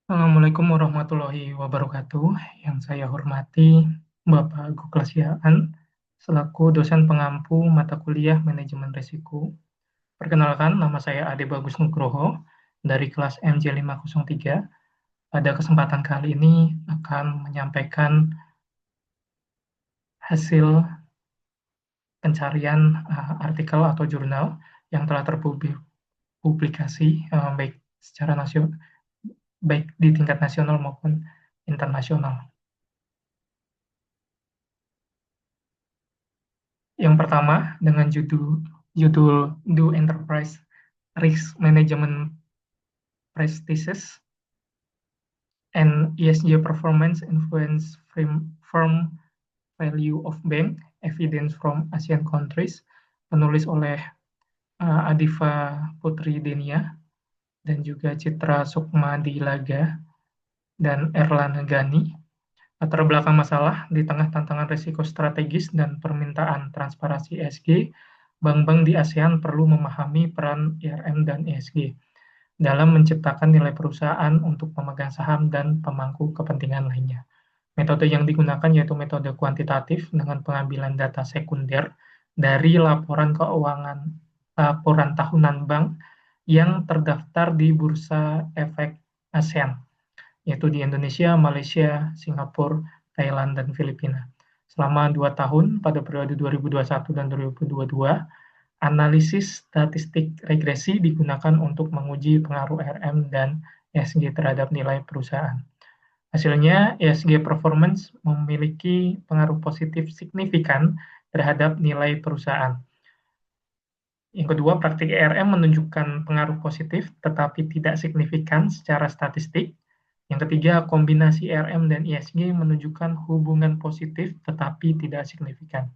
Assalamualaikum warahmatullahi wabarakatuh. Yang saya hormati Bapak Guklasiaan, selaku dosen pengampu mata kuliah Manajemen Risiko. Perkenalkan, nama saya Ade Bagus Nugroho dari kelas MJ503. Pada kesempatan kali ini akan menyampaikan hasil pencarian artikel atau jurnal yang telah terpublikasi baik secara nasional, baik di tingkat nasional maupun internasional. Yang pertama dengan judul Do Enterprise Risk Management Practices and ESG Performance Influence Firm Value of Bank Evidence from Asian Countries, penulis oleh Adifa Putri Denia dan juga Citra Sukma Dilaga dan Erlana Gani. Latar belakang masalah di tengah tantangan risiko strategis dan permintaan transparansi ESG, bank-bank di ASEAN perlu memahami peran IRM dan ESG dalam menciptakan nilai perusahaan untuk pemegang saham dan pemangku kepentingan lainnya. Metode yang digunakan yaitu metode kuantitatif dengan pengambilan data sekunder dari laporan tahunan bank yang terdaftar di Bursa Efek ASEAN, yaitu di Indonesia, Malaysia, Singapura, Thailand, dan Filipina. Selama 2 tahun pada periode 2021 dan 2022, analisis statistik regresi digunakan untuk menguji pengaruh RM dan ESG terhadap nilai perusahaan. Hasilnya, ESG performance memiliki pengaruh positif signifikan terhadap nilai perusahaan. Yang kedua, praktik ERM menunjukkan pengaruh positif tetapi tidak signifikan secara statistik. Yang ketiga, kombinasi ERM dan ESG menunjukkan hubungan positif tetapi tidak signifikan.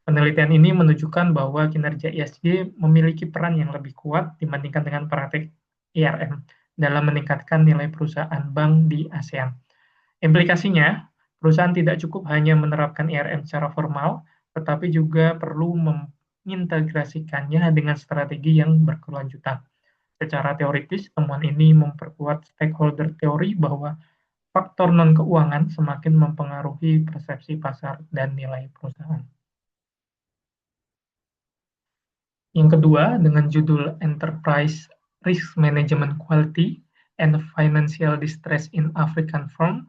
Penelitian ini menunjukkan bahwa kinerja ESG memiliki peran yang lebih kuat dibandingkan dengan praktik ERM dalam meningkatkan nilai perusahaan bank di ASEAN. Implikasinya, perusahaan tidak cukup hanya menerapkan ERM secara formal, tetapi juga perlu mengintegrasikannya dengan strategi yang berkelanjutan. Secara teoritis, temuan ini memperkuat stakeholder teori bahwa faktor non-keuangan semakin mempengaruhi persepsi pasar dan nilai perusahaan. Yang kedua, dengan judul Enterprise Risk Management Quality and Financial Distress in African Firm,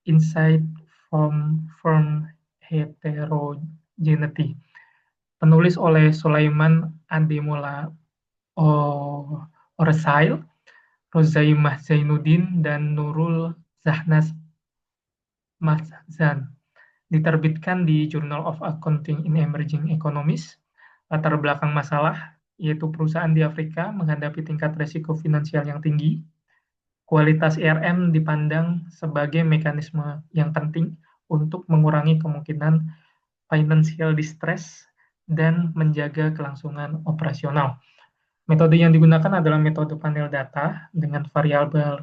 Insight from Firm Heterogeneity. Penulis oleh Sulaiman Ademola Oresail, Rozaimah Zainuddin, dan Nurul Zahnas Mahzan. Diterbitkan di Journal of Accounting in Emerging Economies. Latar belakang masalah, yaitu perusahaan di Afrika menghadapi tingkat risiko finansial yang tinggi. Kualitas ERM dipandang sebagai mekanisme yang penting untuk mengurangi kemungkinan financial distress dan menjaga kelangsungan operasional. Metode yang digunakan adalah metode panel data dengan variabel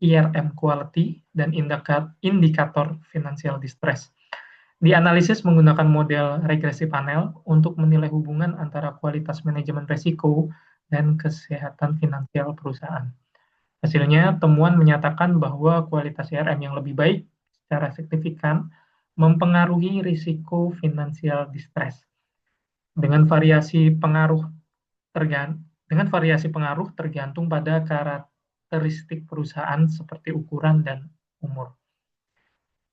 ERM quality dan indikator financial distress. Dianalisis menggunakan model regresi panel untuk menilai hubungan antara kualitas manajemen risiko dan kesehatan finansial perusahaan. Hasilnya, temuan menyatakan bahwa kualitas CRM yang lebih baik secara signifikan mempengaruhi risiko finansial distress. Dengan variasi pengaruh tergantung pada karakteristik perusahaan seperti ukuran dan umur.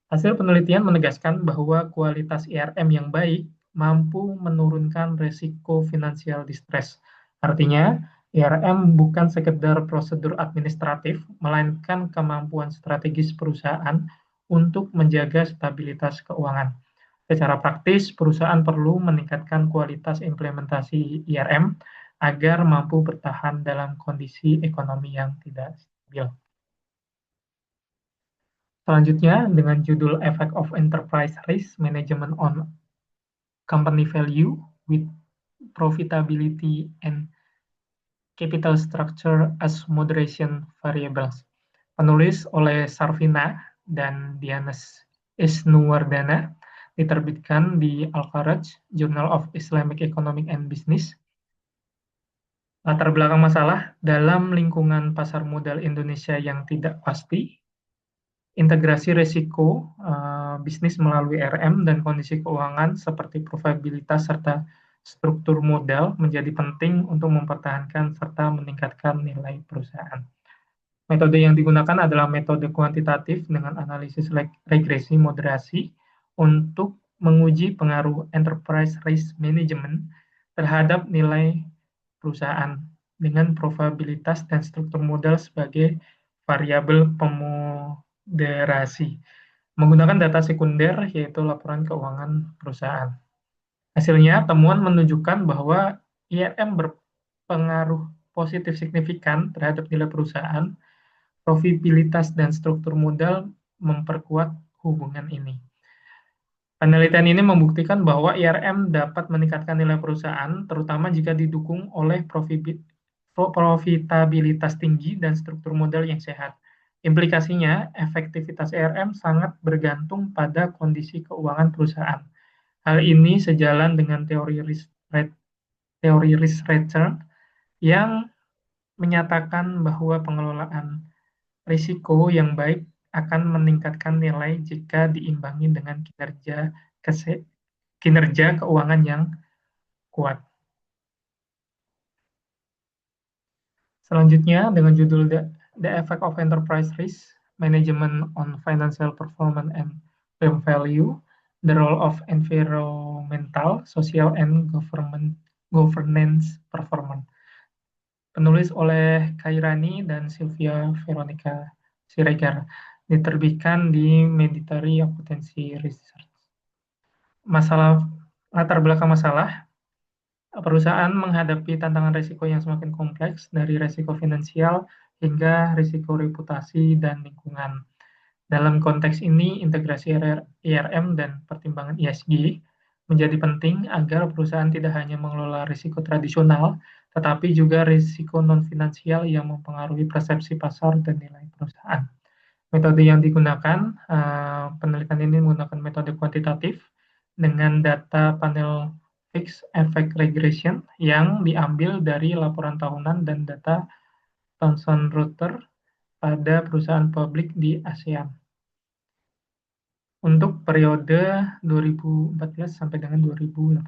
Hasil penelitian menegaskan bahwa kualitas IRM yang baik mampu menurunkan risiko finansial distress. Artinya, IRM bukan sekedar prosedur administratif, melainkan kemampuan strategis perusahaan untuk menjaga stabilitas keuangan. Secara praktis, perusahaan perlu meningkatkan kualitas implementasi IRM agar mampu bertahan dalam kondisi ekonomi yang tidak stabil. Selanjutnya, dengan judul Effect of Enterprise Risk Management on Company Value with Profitability and Capital Structure as Moderation Variables. Penulis oleh Sarvina dan Dianes Isnuwardana, diterbitkan di Al-Kharaj, Journal of Islamic Economic and Business. Latar belakang masalah dalam lingkungan pasar modal Indonesia yang tidak pasti, integrasi risiko bisnis melalui RM dan kondisi keuangan seperti probabilitas serta struktur modal menjadi penting untuk mempertahankan serta meningkatkan nilai perusahaan. Metode yang digunakan adalah metode kuantitatif dengan analisis regresi moderasi untuk menguji pengaruh enterprise risk management terhadap nilai perusahaan dengan probabilitas dan struktur modal sebagai variabel pemoderasi menggunakan data sekunder yaitu laporan keuangan perusahaan. Hasilnya, temuan menunjukkan bahwa IRM berpengaruh positif signifikan terhadap nilai perusahaan. Probabilitas dan struktur modal memperkuat hubungan ini. Penelitian ini membuktikan bahwa IRM dapat meningkatkan nilai perusahaan, terutama jika didukung oleh profitabilitas tinggi dan struktur modal yang sehat. Implikasinya, efektivitas IRM sangat bergantung pada kondisi keuangan perusahaan. Hal ini sejalan dengan teori risk return yang menyatakan bahwa pengelolaan risiko yang baik akan meningkatkan nilai jika diimbangi dengan kinerja keuangan yang kuat. Selanjutnya, dengan judul The Effect of Enterprise Risk Management on Financial Performance and Firm Value, The Role of Environmental, Social, and Governance Performance. Penulis oleh Khairani dan Sylvia Veronica Siregar, diterbitkan di Meditary Occupancy Research. Masalah latar belakang masalah, perusahaan menghadapi tantangan risiko yang semakin kompleks dari risiko finansial hingga risiko reputasi dan lingkungan. Dalam konteks ini, integrasi IRM dan pertimbangan ESG menjadi penting agar perusahaan tidak hanya mengelola risiko tradisional, tetapi juga risiko non-finansial yang mempengaruhi persepsi pasar dan nilai perusahaan. Metode yang digunakan, penelitian ini menggunakan metode kuantitatif dengan data panel fixed effect regression yang diambil dari laporan tahunan dan data Thomson Reuters pada perusahaan publik di ASEAN. Untuk periode 2014 sampai dengan 2018.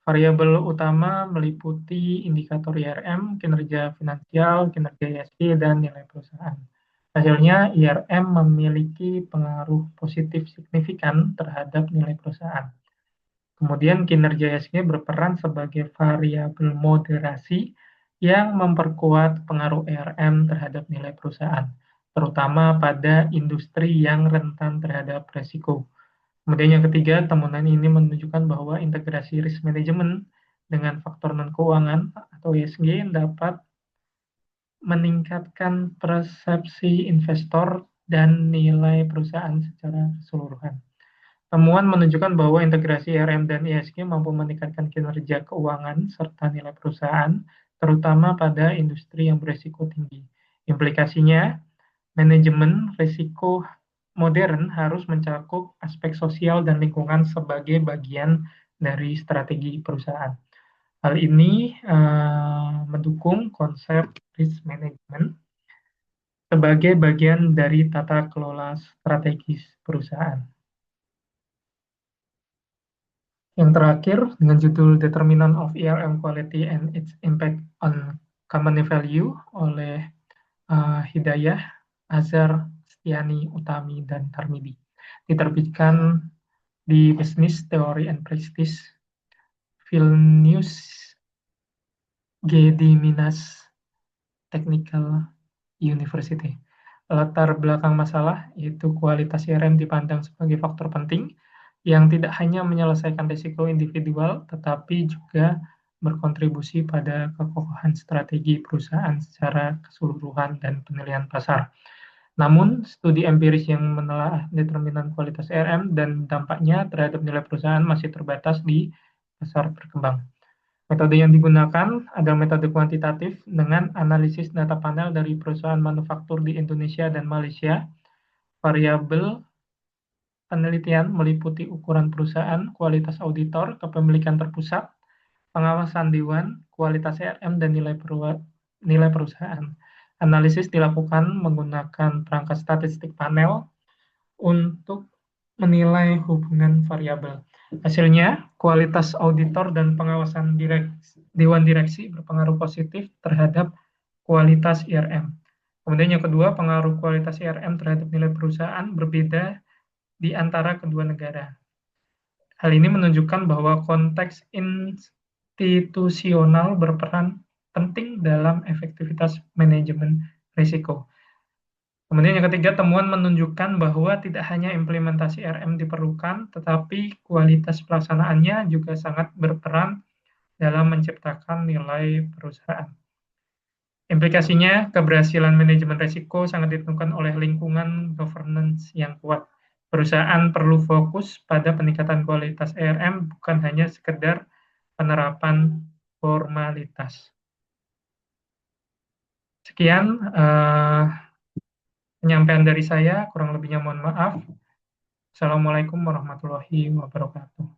Variabel utama meliputi indikator IRM, kinerja finansial, kinerja ESG, dan nilai perusahaan. Hasilnya, IRM memiliki pengaruh positif signifikan terhadap nilai perusahaan. Kemudian kinerja ESG berperan sebagai variabel moderasi yang memperkuat pengaruh IRM terhadap nilai perusahaan, terutama pada industri yang rentan terhadap risiko. Kemudian yang ketiga, temuan ini menunjukkan bahwa integrasi risk management dengan faktor non-keuangan atau ESG dapat meningkatkan persepsi investor dan nilai perusahaan secara keseluruhan. Temuan menunjukkan bahwa integrasi RM dan ESG mampu meningkatkan kinerja keuangan serta nilai perusahaan, terutama pada industri yang berisiko tinggi. Implikasinya, manajemen risiko modern harus mencakup aspek sosial dan lingkungan sebagai bagian dari strategi perusahaan. Hal ini mendukung konsep risk management sebagai bagian dari tata kelola strategis perusahaan. Yang terakhir, dengan judul Determinant of ERM Quality and its Impact on Company Value oleh Hidayah, Azhar, Stiani, Utami, dan Tarmidi. Diterbitkan di Business Theory and Practice, Vilnius, Gediminas Technical University. Latar belakang masalah yaitu kualitas CRM dipandang sebagai faktor penting yang tidak hanya menyelesaikan risiko individual, tetapi juga berkontribusi pada kekokohan strategi perusahaan secara keseluruhan dan penilaian pasar. Namun, studi empiris yang menelaah determinan kualitas CRM dan dampaknya terhadap nilai perusahaan masih terbatas di pasar berkembang. Metode yang digunakan adalah metode kuantitatif dengan analisis data panel dari perusahaan manufaktur di Indonesia dan Malaysia. Variabel penelitian meliputi ukuran perusahaan, kualitas auditor, kepemilikan terpusat, pengawasan dewan, kualitas CRM, dan nilai perusahaan. Analisis dilakukan menggunakan perangkat statistik panel untuk menilai hubungan variabel. Hasilnya, kualitas auditor dan pengawasan dewan direksi berpengaruh positif terhadap kualitas IRM. Kemudian yang kedua, pengaruh kualitas IRM terhadap nilai perusahaan berbeda di antara kedua negara. Hal ini menunjukkan bahwa konteks institusional berperan penting dalam efektivitas manajemen risiko. Kemudian yang ketiga, temuan menunjukkan bahwa tidak hanya implementasi RM diperlukan, tetapi kualitas pelaksanaannya juga sangat berperan dalam menciptakan nilai perusahaan. Implikasinya, keberhasilan manajemen risiko sangat ditentukan oleh lingkungan governance yang kuat. Perusahaan perlu fokus pada peningkatan kualitas ERM, bukan hanya sekedar penerapan formalitas. Sekian penyampaian dari saya, kurang lebihnya mohon maaf. Assalamualaikum warahmatullahi wabarakatuh.